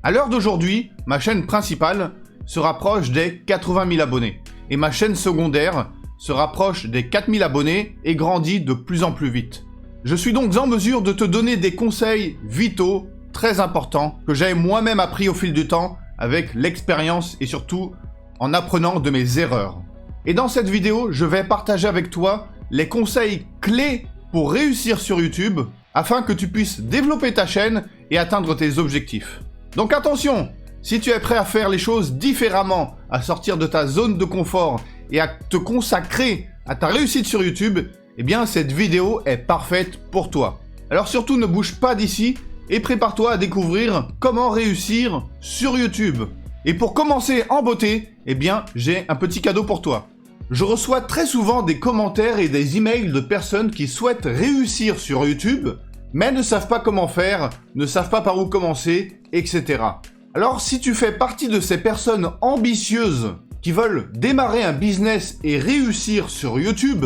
À l'heure d'aujourd'hui, ma chaîne principale se rapproche des 80 000 abonnés et ma chaîne secondaire se rapproche des 4 000 abonnés et grandit de plus en plus vite. Je suis donc en mesure de te donner des conseils vitaux très importants que j'ai moi-même appris au fil du temps avec l'expérience et surtout en apprenant de mes erreurs. Et dans cette vidéo, je vais partager avec toi les conseils clés pour réussir sur YouTube afin que tu puisses développer ta chaîne et atteindre tes objectifs. Donc attention, si tu es prêt à faire les choses différemment, à sortir de ta zone de confort et à te consacrer à ta réussite sur YouTube, eh bien cette vidéo est parfaite pour toi. Alors surtout ne bouge pas d'ici et prépare-toi à découvrir comment réussir sur YouTube. Et pour commencer en beauté, eh bien j'ai un petit cadeau pour toi. Je reçois très souvent des commentaires et des emails de personnes qui souhaitent réussir sur YouTube, mais ne savent pas comment faire, ne savent pas par où commencer, etc. Alors si tu fais partie de ces personnes ambitieuses qui veulent démarrer un business et réussir sur YouTube,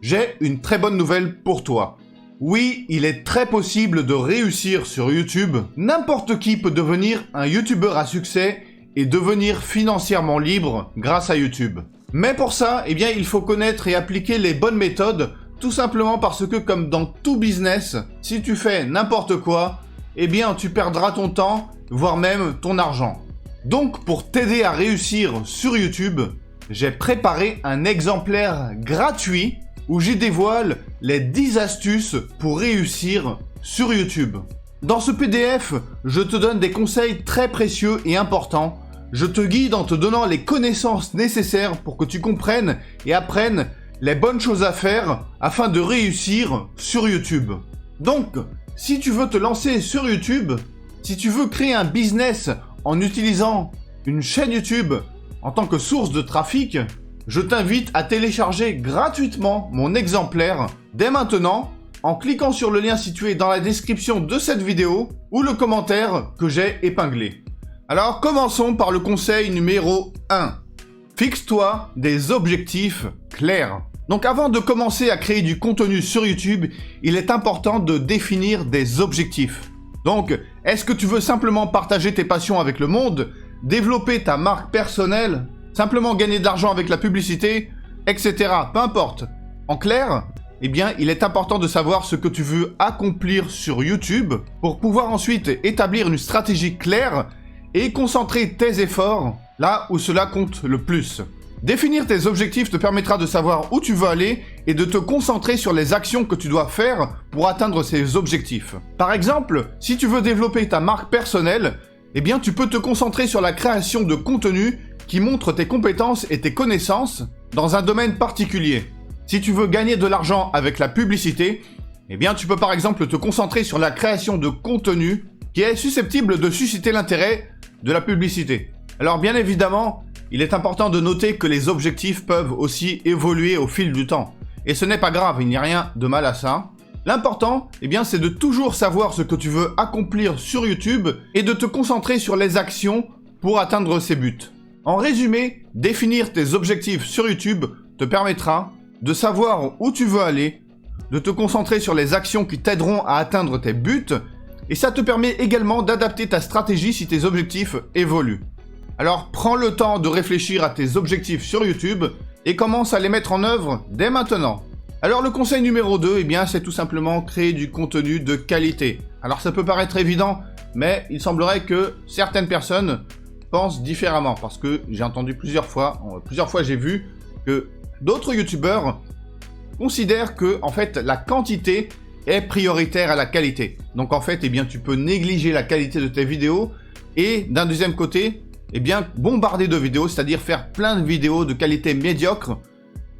j'ai une très bonne nouvelle pour toi. Oui, il est très possible de réussir sur YouTube. N'importe qui peut devenir un YouTuber à succès et devenir financièrement libre grâce à YouTube. Mais pour ça, eh bien, il faut connaître et appliquer les bonnes méthodes, tout simplement parce que comme dans tout business, si tu fais n'importe quoi, eh bien, tu perdras ton temps, voire même ton argent. Donc, pour t'aider à réussir sur YouTube, j'ai préparé un exemplaire gratuit où j'y dévoile les 10 astuces pour réussir sur YouTube. Dans ce PDF, je te donne des conseils très précieux et importants. Je te guide en te donnant les connaissances nécessaires pour que tu comprennes et apprennes les bonnes choses à faire afin de réussir sur YouTube. Donc, si tu veux te lancer sur YouTube, si tu veux créer un business en utilisant une chaîne YouTube en tant que source de trafic, je t'invite à télécharger gratuitement mon exemplaire dès maintenant en cliquant sur le lien situé dans la description de cette vidéo ou le commentaire que j'ai épinglé. Alors commençons par le conseil numéro 1. Fixe-toi des objectifs clairs. Donc avant de commencer à créer du contenu sur YouTube, il est important de définir des objectifs. Donc, est-ce que tu veux simplement partager tes passions avec le monde, développer ta marque personnelle, simplement gagner de l'argent avec la publicité, etc. Peu importe. En clair, eh bien, il est important de savoir ce que tu veux accomplir sur YouTube pour pouvoir ensuite établir une stratégie claire et concentrer tes efforts là où cela compte le plus. Définir tes objectifs te permettra de savoir où tu veux aller et de te concentrer sur les actions que tu dois faire pour atteindre ces objectifs. Par exemple, si tu veux développer ta marque personnelle, eh bien tu peux te concentrer sur la création de contenu qui montre tes compétences et tes connaissances dans un domaine particulier. Si tu veux gagner de l'argent avec la publicité, eh bien tu peux par exemple te concentrer sur la création de contenu qui est susceptible de susciter l'intérêt de la publicité. Alors bien évidemment, il est important de noter que les objectifs peuvent aussi évoluer au fil du temps. Et ce n'est pas grave, il n'y a rien de mal à ça. L'important, eh bien, c'est de toujours savoir ce que tu veux accomplir sur YouTube et de te concentrer sur les actions pour atteindre ces buts. En résumé, définir tes objectifs sur YouTube te permettra de savoir où tu veux aller, de te concentrer sur les actions qui t'aideront à atteindre tes buts, et ça te permet également d'adapter ta stratégie si tes objectifs évoluent. Alors prends le temps de réfléchir à tes objectifs sur YouTube et commence à les mettre en œuvre dès maintenant. Alors le conseil numéro 2, eh bien, c'est tout simplement créer du contenu de qualité. Alors ça peut paraître évident, mais il semblerait que certaines personnes pensent différemment parce que j'ai entendu plusieurs fois j'ai vu que d'autres youtubeurs considèrent que en fait la quantité est prioritaire à la qualité. Donc en fait, eh bien, tu peux négliger la qualité de tes vidéos et d'un deuxième côté, eh bien, bombarder de vidéos, c'est-à-dire faire plein de vidéos de qualité médiocre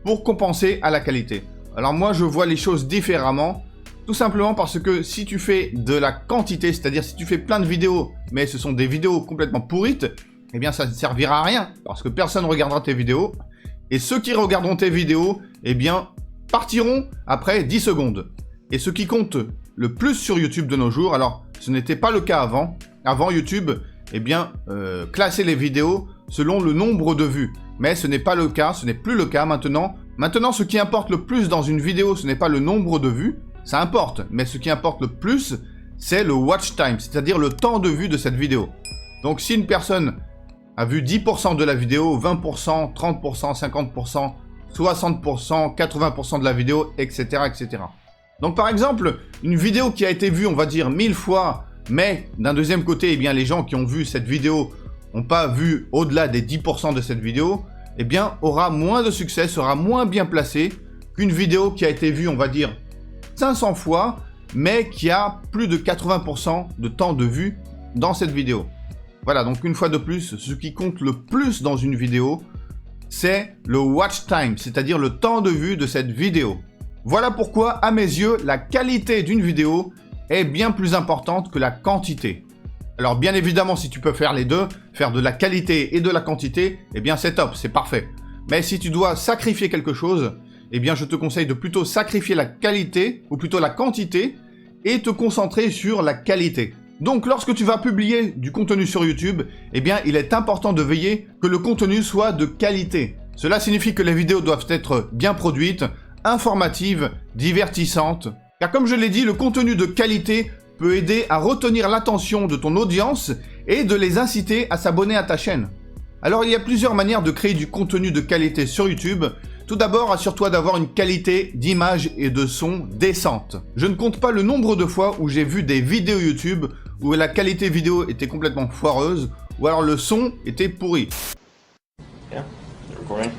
pour compenser à la qualité. Alors moi, je vois les choses différemment, tout simplement parce que si tu fais de la quantité, c'est-à-dire si tu fais plein de vidéos, mais ce sont des vidéos complètement pourrites, eh bien, ça ne servira à rien parce que personne ne regardera tes vidéos et ceux qui regarderont tes vidéos, eh bien, partiront après 10 secondes. Et ce qui compte le plus sur YouTube de nos jours, alors ce n'était pas le cas avant. Avant YouTube, eh bien, classait les vidéos selon le nombre de vues. Mais ce n'est pas le cas, ce n'est plus le cas maintenant. Maintenant, ce qui importe le plus dans une vidéo, ce n'est pas le nombre de vues, ça importe. Mais ce qui importe le plus, c'est le watch time, c'est-à-dire le temps de vue de cette vidéo. Donc si une personne a vu 10% de la vidéo, 20%, 30%, 50%, 60%, 80% de la vidéo, etc., etc. Donc par exemple, une vidéo qui a été vue, on va dire 1000 fois, mais d'un deuxième côté, eh bien, les gens qui ont vu cette vidéo n'ont pas vu au-delà des 10% de cette vidéo, eh bien, aura moins de succès, sera moins bien placée qu'une vidéo qui a été vue, on va dire, 500 fois, mais qui a plus de 80% de temps de vue dans cette vidéo. Voilà, donc une fois de plus, ce qui compte le plus dans une vidéo, c'est le watch time, c'est-à-dire le temps de vue de cette vidéo. Voilà pourquoi, à mes yeux, la qualité d'une vidéo est bien plus importante que la quantité. Alors bien évidemment, si tu peux faire les deux, faire de la qualité et de la quantité, eh bien c'est top, c'est parfait. Mais si tu dois sacrifier quelque chose, eh bien je te conseille de plutôt sacrifier la qualité, ou plutôt la quantité, et te concentrer sur la qualité. Donc lorsque tu vas publier du contenu sur YouTube, eh bien il est important de veiller que le contenu soit de qualité. Cela signifie que les vidéos doivent être bien produites, informatives, divertissantes. Car comme je l'ai dit, le contenu de qualité peut aider à retenir l'attention de ton audience et de les inciter à s'abonner à ta chaîne. Alors il y a plusieurs manières de créer du contenu de qualité sur YouTube. Tout d'abord, assure-toi d'avoir une qualité d'image et de son décente. Je ne compte pas le nombre de fois où j'ai vu des vidéos YouTube où la qualité vidéo était complètement foireuse ou alors le son était pourri. Yeah, you're recording.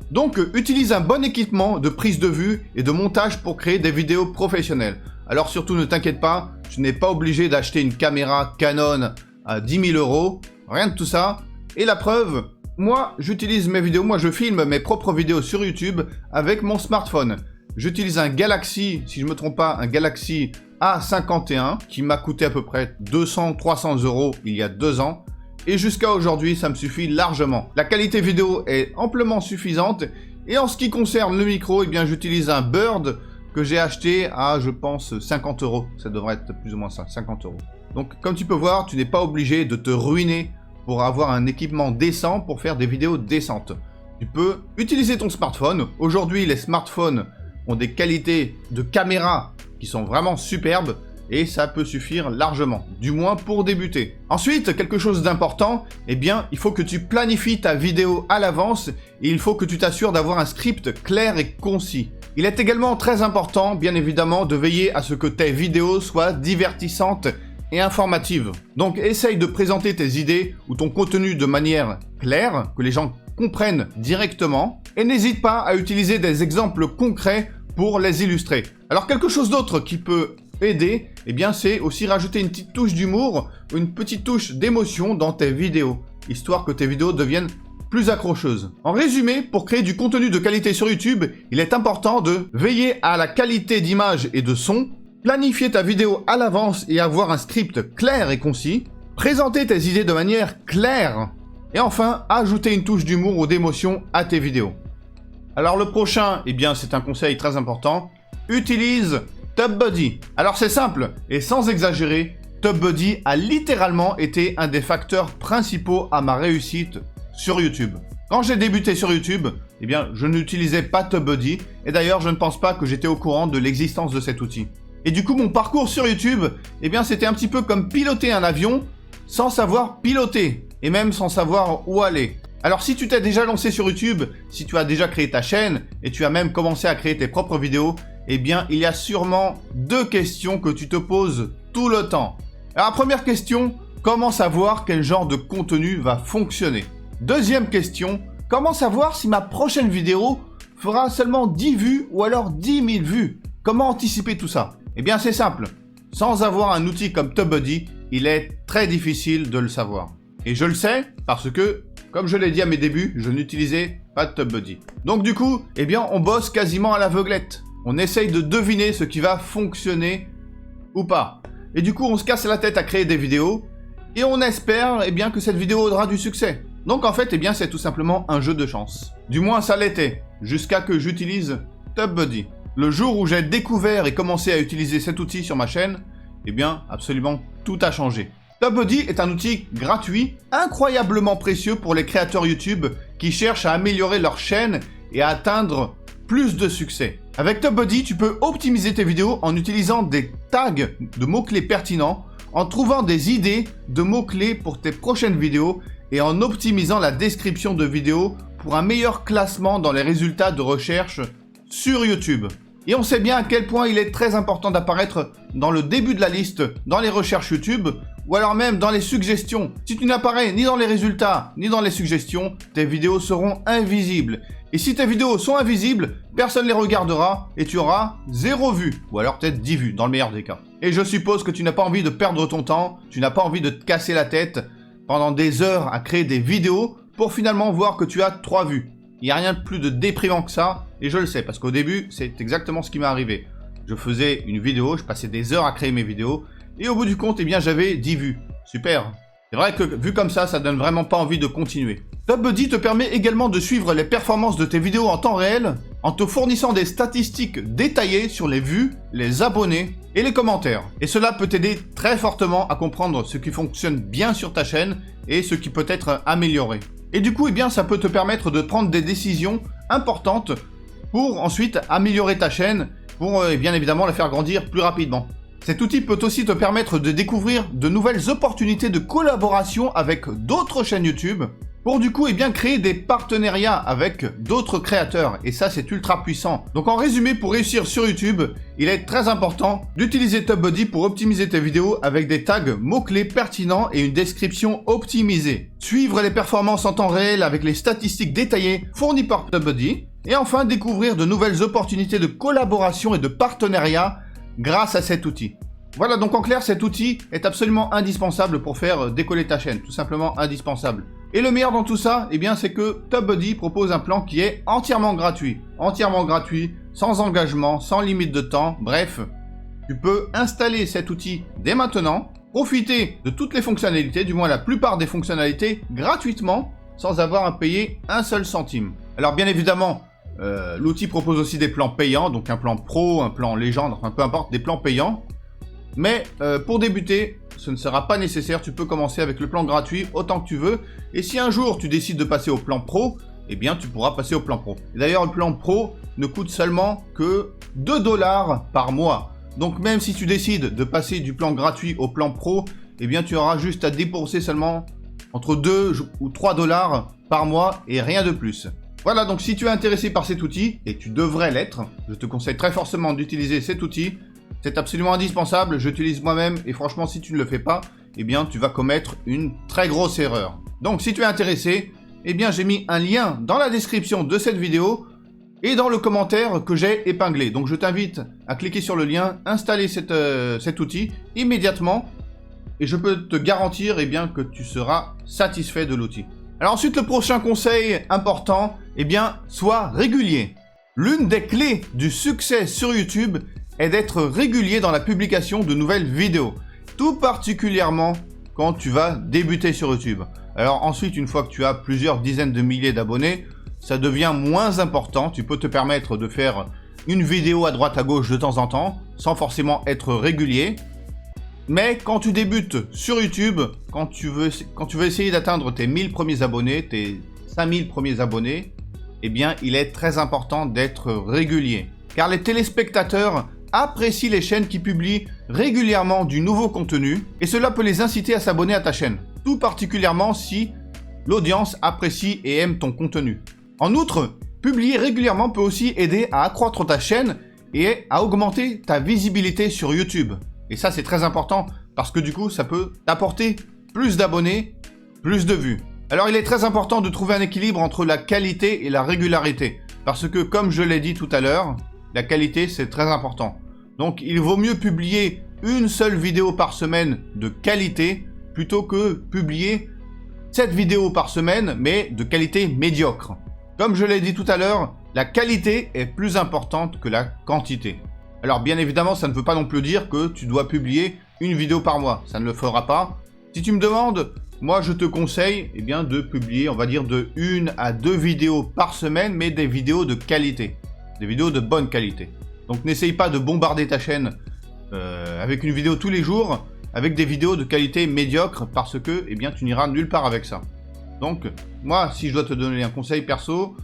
Donc, utilise un bon équipement de prise de vue et de montage pour créer des vidéos professionnelles. Alors surtout, ne t'inquiète pas, tu n'es pas obligé d'acheter une caméra Canon à 10 000 €, rien de tout ça. Et la preuve, moi, j'utilise mes vidéos, moi je filme mes propres vidéos sur YouTube avec mon smartphone. J'utilise un Galaxy, si je ne me trompe pas, un Galaxy A51 qui m'a coûté à peu près 200-300 € il y a 2 ans. Et jusqu'à aujourd'hui, ça me suffit largement. La qualité vidéo est amplement suffisante. Et en ce qui concerne le micro, eh bien, j'utilise un Bird que j'ai acheté à, je pense, 50 €. Ça devrait être plus ou moins ça, 50 €. Donc, comme tu peux voir, tu n'es pas obligé de te ruiner pour avoir un équipement décent pour faire des vidéos décentes. Tu peux utiliser ton smartphone. Aujourd'hui, les smartphones ont des qualités de caméra qui sont vraiment superbes. Et ça peut suffire largement, du moins pour débuter. Ensuite, quelque chose d'important, eh bien, il faut que tu planifies ta vidéo à l'avance et il faut que tu t'assures d'avoir un script clair et concis. Il est également très important, bien évidemment, de veiller à ce que tes vidéos soient divertissantes et informatives. Donc, essaye de présenter tes idées ou ton contenu de manière claire, que les gens comprennent directement, et n'hésite pas à utiliser des exemples concrets pour les illustrer. Alors, quelque chose d'autre qui peut aider, eh bien c'est aussi rajouter une petite touche d'humour ou une petite touche d'émotion dans tes vidéos, histoire que tes vidéos deviennent plus accrocheuses. En résumé, pour créer du contenu de qualité sur YouTube, il est important de veiller à la qualité d'image et de son, planifier ta vidéo à l'avance et avoir un script clair et concis, présenter tes idées de manière claire, et enfin, ajouter une touche d'humour ou d'émotion à tes vidéos. Alors le prochain, eh bien c'est un conseil très important, utilise TubeBuddy. Alors c'est simple, et sans exagérer, TubeBuddy a littéralement été un des facteurs principaux à ma réussite sur YouTube. Quand j'ai débuté sur YouTube, eh bien je n'utilisais pas TubeBuddy, et d'ailleurs je ne pense pas que j'étais au courant de l'existence de cet outil. Et du coup mon parcours sur YouTube, eh bien c'était un petit peu comme piloter un avion sans savoir piloter, et même sans savoir où aller. Alors si tu t'es déjà lancé sur YouTube, si tu as déjà créé ta chaîne, et tu as même commencé à créer tes propres vidéos, eh bien, il y a sûrement 2 questions que tu te poses tout le temps. Alors, la première question, comment savoir quel genre de contenu va fonctionner? Deuxième question, comment savoir si ma prochaine vidéo fera seulement 10 vues ou alors 10 000 vues? Comment anticiper tout ça? Eh bien, c'est simple. Sans avoir un outil comme TubeBuddy, il est très difficile de le savoir. Et je le sais parce que, comme je l'ai dit à mes débuts, je n'utilisais pas de TubeBuddy. Donc du coup, eh bien, on bosse quasiment à l'aveuglette. On essaye de deviner ce qui va fonctionner ou pas. Et du coup, on se casse la tête à créer des vidéos et on espère eh bien, que cette vidéo aura du succès. Donc en fait, eh bien, c'est tout simplement un jeu de chance. Du moins, ça l'était, jusqu'à que j'utilise TubeBuddy. Le jour où j'ai découvert et commencé à utiliser cet outil sur ma chaîne, eh bien, absolument tout a changé. TubeBuddy est un outil gratuit, incroyablement précieux pour les créateurs YouTube qui cherchent à améliorer leur chaîne et à atteindre plus de succès. Avec TubeBuddy, tu peux optimiser tes vidéos en utilisant des tags de mots-clés pertinents, en trouvant des idées de mots-clés pour tes prochaines vidéos et en optimisant la description de vidéos pour un meilleur classement dans les résultats de recherche sur YouTube. Et on sait bien à quel point il est très important d'apparaître dans le début de la liste, dans les recherches YouTube, ou alors même dans les suggestions. Si tu n'apparais ni dans les résultats, ni dans les suggestions, tes vidéos seront invisibles. Et si tes vidéos sont invisibles, personne ne les regardera et tu auras 0 vue, ou alors peut-être 10 vues, dans le meilleur des cas. Et je suppose que tu n'as pas envie de perdre ton temps, tu n'as pas envie de te casser la tête pendant des heures à créer des vidéos pour finalement voir que tu as 3 vues. Il n'y a rien de plus de déprimant que ça, et je le sais, parce qu'au début, c'est exactement ce qui m'est arrivé. Je faisais une vidéo, je passais des heures à créer mes vidéos, et au bout du compte, eh bien, j'avais 10 vues. Super. C'est vrai que vu comme ça donne vraiment pas envie de continuer. TubeBuddy te permet également de suivre les performances de tes vidéos en temps réel, en te fournissant des statistiques détaillées sur les vues, les abonnés et les commentaires. Et cela peut t'aider très fortement à comprendre ce qui fonctionne bien sur ta chaîne et ce qui peut être amélioré. Et du coup, eh bien, ça peut te permettre de prendre des décisions importantes pour ensuite améliorer ta chaîne, pour bien évidemment la faire grandir plus rapidement. Cet outil peut aussi te permettre de découvrir de nouvelles opportunités de collaboration avec d'autres chaînes YouTube, pour du coup, eh bien, créer des partenariats avec d'autres créateurs, et ça c'est ultra puissant. Donc en résumé, pour réussir sur YouTube, il est très important d'utiliser TubeBuddy pour optimiser tes vidéos avec des tags mots-clés pertinents et une description optimisée. Suivre les performances en temps réel avec les statistiques détaillées fournies par TubeBuddy, et enfin découvrir de nouvelles opportunités de collaboration et de partenariat grâce à cet outil. Voilà, donc en clair, cet outil est absolument indispensable pour faire décoller ta chaîne, tout simplement indispensable. Et le meilleur dans tout ça, eh bien, c'est que TubeBuddy propose un plan qui est entièrement gratuit, sans engagement, sans limite de temps, bref, tu peux installer cet outil dès maintenant, profiter de toutes les fonctionnalités, du moins la plupart des fonctionnalités, gratuitement, sans avoir à payer un seul centime. Alors bien évidemment, l'outil propose aussi des plans payants, donc un plan pro, un plan légende, enfin peu importe, des plans payants. Mais pour débuter, ce ne sera pas nécessaire, tu peux commencer avec le plan gratuit autant que tu veux. Et si un jour tu décides de passer au plan pro, eh bien tu pourras passer au plan pro. D'ailleurs, le plan pro ne coûte seulement que 2 $ par mois. Donc même si tu décides de passer du plan gratuit au plan pro, eh bien tu auras juste à débourser seulement entre 2 ou 3 $ par mois et rien de plus. Voilà, donc si tu es intéressé par cet outil, et tu devrais l'être, je te conseille très fortement d'utiliser cet outil. C'est absolument indispensable, j'utilise moi-même, et franchement, si tu ne le fais pas, eh bien, tu vas commettre une très grosse erreur. Donc, si tu es intéressé, eh bien, j'ai mis un lien dans la description de cette vidéo et dans le commentaire que j'ai épinglé. Donc, je t'invite à cliquer sur le lien, installer cet outil immédiatement, et je peux te garantir, eh bien, que tu seras satisfait de l'outil. Alors ensuite, le prochain conseil important, eh bien, sois régulier. L'une des clés du succès sur YouTube est d'être régulier dans la publication de nouvelles vidéos, tout particulièrement quand tu vas débuter sur YouTube. Alors ensuite, une fois que tu as plusieurs dizaines de milliers d'abonnés, ça devient moins important. Tu peux te permettre de faire une vidéo à droite à gauche de temps en temps, sans forcément être régulier. Mais quand tu débutes sur YouTube, quand tu veux essayer d'atteindre tes 1000 premiers abonnés, tes 5000 premiers abonnés, eh bien, il est très important d'être régulier. Car les téléspectateurs apprécient les chaînes qui publient régulièrement du nouveau contenu et cela peut les inciter à s'abonner à ta chaîne, tout particulièrement si l'audience apprécie et aime ton contenu. En outre, publier régulièrement peut aussi aider à accroître ta chaîne et à augmenter ta visibilité sur YouTube. Et ça, c'est très important parce que du coup, ça peut t'apporter plus d'abonnés, plus de vues. Alors, il est très important de trouver un équilibre entre la qualité et la régularité. Parce que, comme je l'ai dit tout à l'heure, la qualité, c'est très important. Donc, il vaut mieux publier une seule vidéo par semaine de qualité plutôt que publier 7 vidéos par semaine, mais de qualité médiocre. Comme je l'ai dit tout à l'heure, la qualité est plus importante que la quantité. Alors bien évidemment, ça ne veut pas non plus dire que tu dois publier une vidéo par mois. Ça ne le fera pas. Si tu me demandes, moi je te conseille de publier, on va dire, de 1 à 2 vidéos par semaine, mais des vidéos de qualité. Des vidéos de bonne qualité. Donc n'essaye pas de bombarder ta chaîne avec une vidéo tous les jours, avec des vidéos de qualité médiocre, parce que tu n'iras nulle part avec ça. Donc moi, si je dois te donner un conseil perso,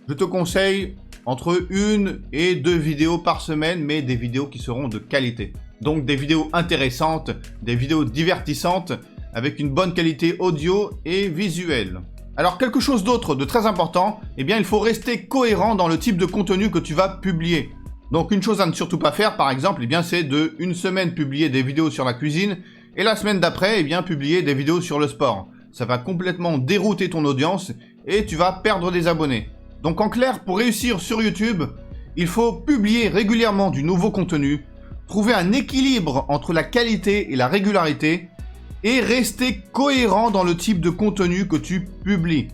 je te conseille entre 1 et 2 vidéos par semaine, mais des vidéos qui seront de qualité. Donc des vidéos intéressantes, des vidéos divertissantes, avec une bonne qualité audio et visuelle. Alors quelque chose d'autre de très important, eh bien il faut rester cohérent dans le type de contenu que tu vas publier. Donc une chose à ne surtout pas faire par exemple, eh bien c'est de une semaine publier des vidéos sur la cuisine et la semaine d'après eh bien publier des vidéos sur le sport. Ça va complètement dérouter ton audience et tu vas perdre des abonnés. Donc en clair, pour réussir sur YouTube, il faut publier régulièrement du nouveau contenu, trouver un équilibre entre la qualité et la régularité et rester cohérent dans le type de contenu que tu publies.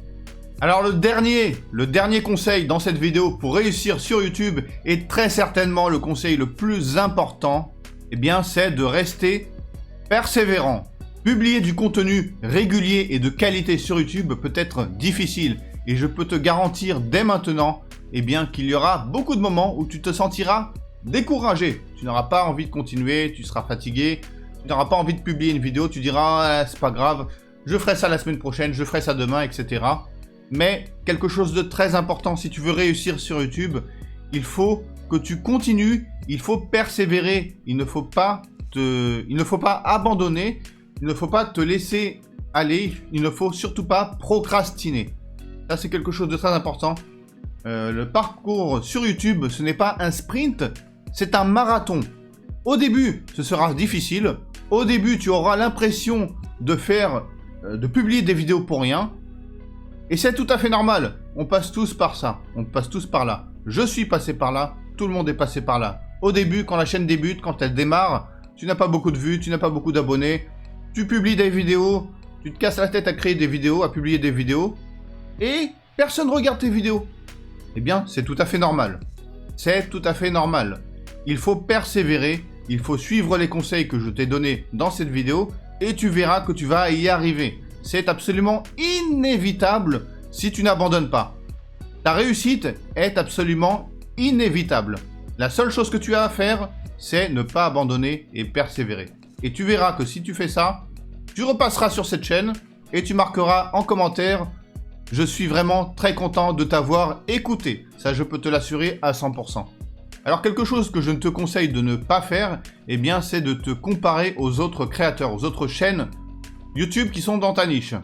Alors le dernier conseil dans cette vidéo pour réussir sur YouTube est très certainement le conseil le plus important, eh bien c'est de rester persévérant. Publier du contenu régulier et de qualité sur YouTube peut être difficile et je peux te garantir dès maintenant eh bien, qu'il y aura beaucoup de moments où tu te sentiras découragé. Tu n'auras pas envie de continuer, tu seras fatigué, tu n'auras pas envie de publier une vidéo, tu diras ah, c'est pas grave, je ferai ça la semaine prochaine, je ferai ça demain, etc. Mais quelque chose de très important, si tu veux réussir sur YouTube, il faut que tu continues, il faut persévérer, il ne faut pas abandonner, il ne faut pas te laisser aller, il ne faut surtout pas procrastiner. Ça, c'est quelque chose de très important. Le parcours sur YouTube, ce n'est pas un sprint, c'est un marathon. Au début, ce sera difficile. Au début, tu auras l'impression de publier des vidéos pour rien. Et c'est tout à fait normal. On passe tous par ça. On passe tous par là. Je suis passé par là. Tout le monde est passé par là. Au début, quand la chaîne débute, quand elle démarre, tu n'as pas beaucoup de vues, tu n'as pas beaucoup d'abonnés. Tu publies des vidéos. Tu te casses la tête à créer des vidéos, à publier des vidéos. Et personne ne regarde tes vidéos. Eh bien, c'est tout à fait normal. C'est tout à fait normal. Il faut persévérer. Il faut suivre les conseils que je t'ai donnés dans cette vidéo. Et tu verras que tu vas y arriver. C'est absolument inévitable si tu n'abandonnes pas. Ta réussite est absolument inévitable. La seule chose que tu as à faire, c'est ne pas abandonner et persévérer. Et tu verras que si tu fais ça, tu repasseras sur cette chaîne et tu marqueras en commentaire « Je suis vraiment très content de t'avoir écouté ». Ça, je peux te l'assurer à 100%. Alors quelque chose que je ne te conseille de ne pas faire, eh bien, c'est de te comparer aux autres créateurs, aux autres chaînes YouTube qui sont dans ta niche.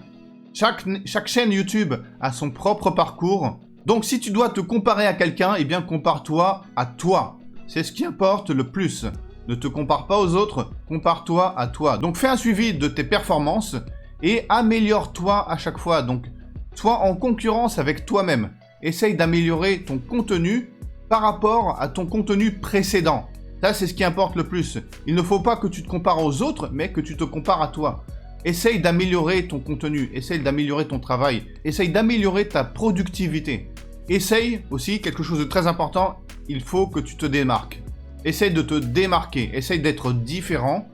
Chaque chaîne YouTube a son propre parcours. Donc si tu dois te comparer à quelqu'un, eh bien compare-toi à toi. C'est ce qui importe le plus. Ne te compare pas aux autres, compare-toi à toi. Donc fais un suivi de tes performances et améliore-toi à chaque fois. Donc sois en concurrence avec toi-même. Essaye d'améliorer ton contenu par rapport à ton contenu précédent. Ça, c'est ce qui importe le plus. Il ne faut pas que tu te compares aux autres, mais que tu te compares à toi. Essaye d'améliorer ton contenu, essaye d'améliorer ton travail, essaye d'améliorer ta productivité. Essaye aussi, quelque chose de très important, il faut que tu te démarques. Essaye de te démarquer, essaye d'être différent.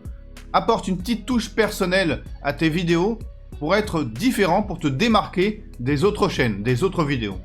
Apporte une petite touche personnelle à tes vidéos pour être différent, pour te démarquer des autres chaînes, des autres vidéos.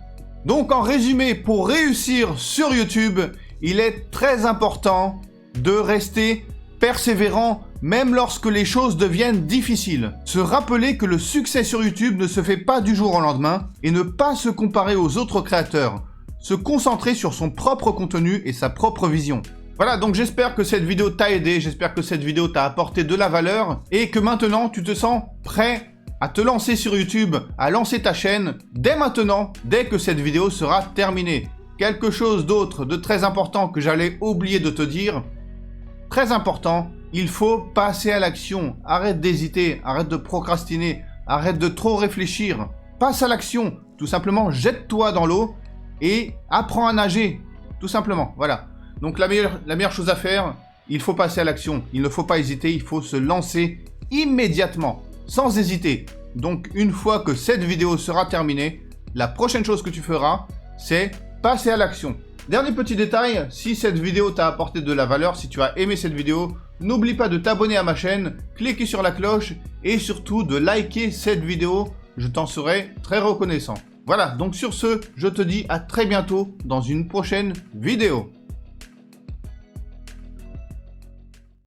Donc en résumé, pour réussir sur YouTube, il est très important de rester persévérant même lorsque les choses deviennent difficiles. Se rappeler que le succès sur YouTube ne se fait pas du jour au lendemain et ne pas se comparer aux autres créateurs. Se concentrer sur son propre contenu et sa propre vision. Voilà, donc j'espère que cette vidéo t'a aidé, j'espère que cette vidéo t'a apporté de la valeur et que maintenant tu te sens prêt à te lancer sur YouTube, à lancer ta chaîne dès maintenant, dès que cette vidéo sera terminée. Quelque chose d'autre de très important que j'allais oublier de te dire, très important, il faut passer à l'action. Arrête d'hésiter, arrête de procrastiner, arrête de trop réfléchir. Passe à l'action, tout simplement jette-toi dans l'eau et apprends à nager, tout simplement, voilà. Donc la meilleure chose à faire, il faut passer à l'action, il ne faut pas hésiter, il faut se lancer immédiatement, sans hésiter. Donc une fois que cette vidéo sera terminée, la prochaine chose que tu feras, c'est passer à l'action. Dernier petit détail, si cette vidéo t'a apporté de la valeur, si tu as aimé cette vidéo, n'oublie pas de t'abonner à ma chaîne, cliquer sur la cloche et surtout de liker cette vidéo, je t'en serai très reconnaissant. Voilà, donc sur ce, je te dis à très bientôt dans une prochaine vidéo.